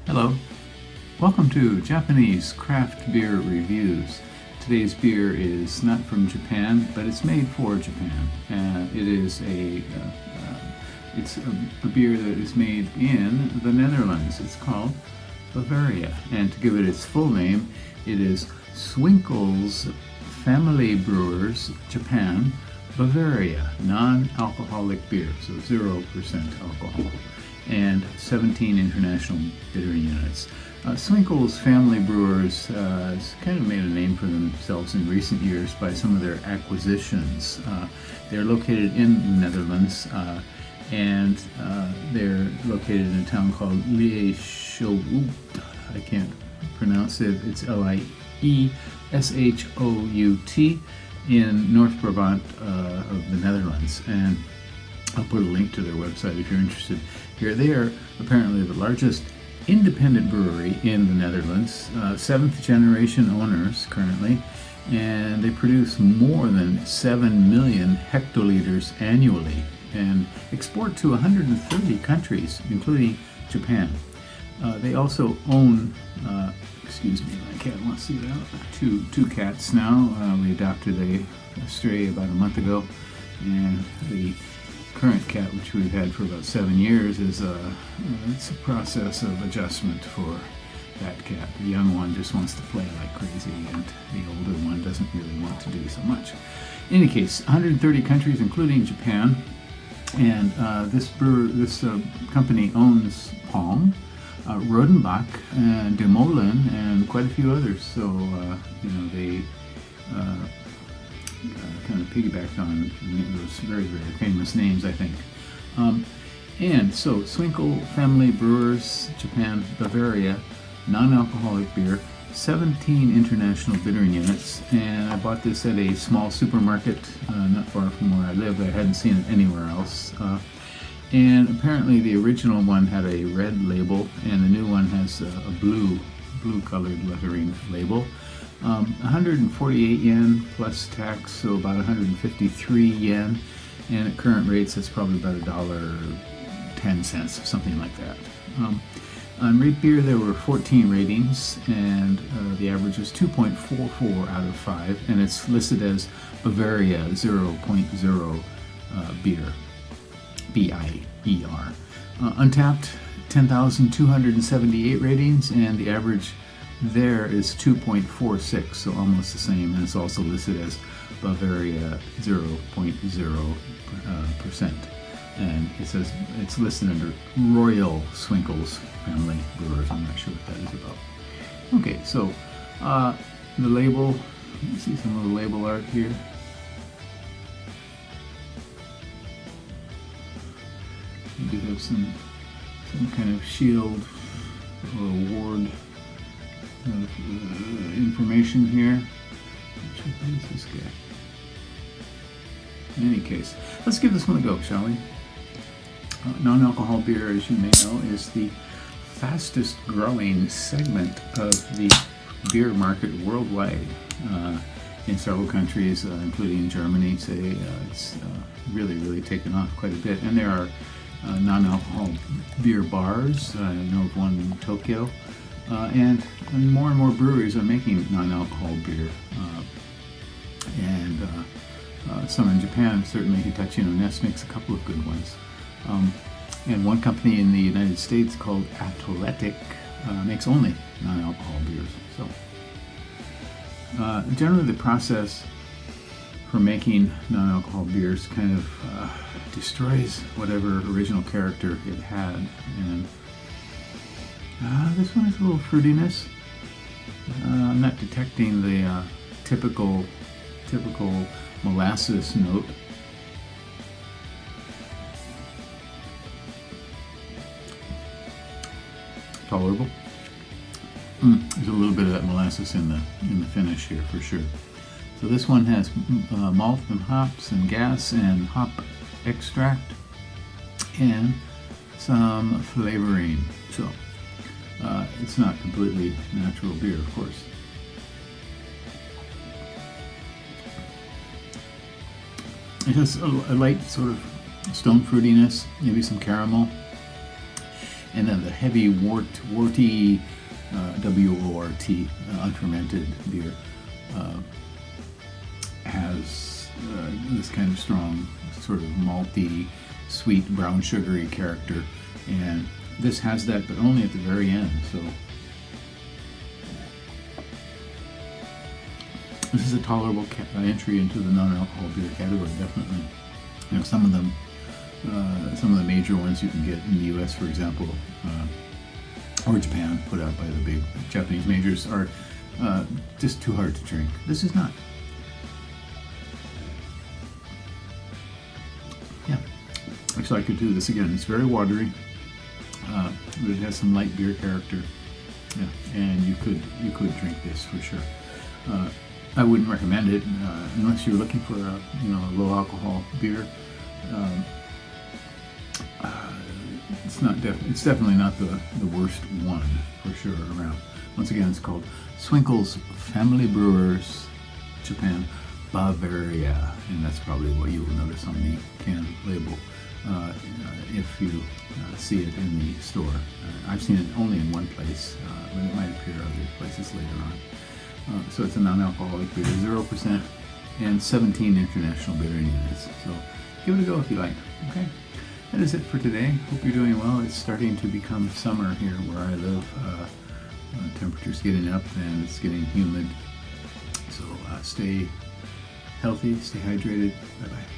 Hello, welcome to Japanese Craft Beer Reviews. Today's beer is not from Japan, but it's made for Japan. It's a beer that is made in the Netherlands. It's called Bavaria, and to give it its full name, it is Swinkels Family Brewers Japan Bavaria, non-alcoholic beer, so 0% alcohol, and 17 international bitter units. Swinkels Family Brewers has kind of made a name for themselves in recent years by some of their acquisitions. They're located in the Netherlands, and they're located in a town called Lieshout. I can't pronounce it. It's Lieshout in North Brabant of the Netherlands, and I'll put a link to their website if you're interested. Here they are apparently the largest independent brewery in the Netherlands, 7th generation owners currently, and they produce more than 7 million hectoliters annually and export to 130 countries, including Japan. They also own, excuse me, my cat wants to get out, two cats now. We adopted a stray about a month ago, and the current cat, which we've had for about 7 years, it's a process of adjustment for that cat. The young one just wants to play like crazy, and the older one doesn't really want to do so much. In any case, 130 countries, including Japan, and this company owns Palm, Rodenbach, and De Molen, and quite a few others. So they kind of piggybacked on those very, very famous names, I think. And so Swinkel Family Brewers Japan Bavaria, non-alcoholic beer, 17 international bittering units, and I bought this at a small supermarket not far from where I live. I hadn't seen it anywhere else. And apparently the original one had a red label, and the new one has a blue colored lettering label. 148 yen plus tax, so about 153 yen, and at current rates that's probably about $1.10, something like that. On Rate Beer there were 14 ratings, and the average is 2.44 out of 5, and it's listed as Bavaria 0.0 beer, B-I-E-R. Untapped 10,278 ratings, and the average there is 2.46, so almost the same, and it's also listed as Bavaria 0.0%. And it says it's listed under Royal Swinkels Family Brewers. I'm not sure what that is about. Okay, so the label, you see some of the label art here. You do have some kind of shield or award information here. What is this guy? In any case, let's give this one a go, shall we? Non-alcohol beer, as you may know, is the fastest growing segment of the beer market worldwide. In several countries, including Germany, say, it's really taken off quite a bit. And there are non-alcohol beer bars. I know of one in Tokyo. And more breweries are making non-alcohol beer. Some in Japan, certainly Hitachi no Nest makes a couple of good ones. And one company in the United States called Athletic makes only non-alcohol beers. So generally the process for making non-alcohol beers kind of destroys whatever original character it had. And this one has a little fruitiness. I'm not detecting the typical molasses note. Tolerable. There's a little bit of that molasses in the finish here for sure. So this one has malt and hops and gas and hop extract and some flavoring. So it's not completely natural beer, of course. It has a light sort of stone fruitiness, maybe some caramel, And then the heavy worty, W-O-R-T, unfermented beer has this kind of strong, sort of malty, sweet, brown sugary character. And this has that, but only at the very end. So this is a tolerable entry into the non-alcohol beer category, definitely. You know, some of the major ones you can get in the U.S., for example, or Japan, put out by the big Japanese majors, are just too hard to drink. This is not. Yeah, actually I could do this again. It's very watery, but it has some light beer character. Yeah, and you could drink this for sure. I wouldn't recommend it unless you're looking for a low alcohol beer. It's definitely not the worst one for sure around. Once again, it's called Swinkels Family Brewers Japan, Bavaria, and that's probably what you will notice on the can label if you see it in the store. I've seen it only in one place, but it might appear other places later on. So it's a non-alcoholic beer, 0%, and 17 international bittering units. So give it a go if you like. Okay, that is it for today. Hope you're doing well. It's starting to become summer here where I live. Temperature's getting up and it's getting humid. So stay healthy, stay hydrated. Bye-bye.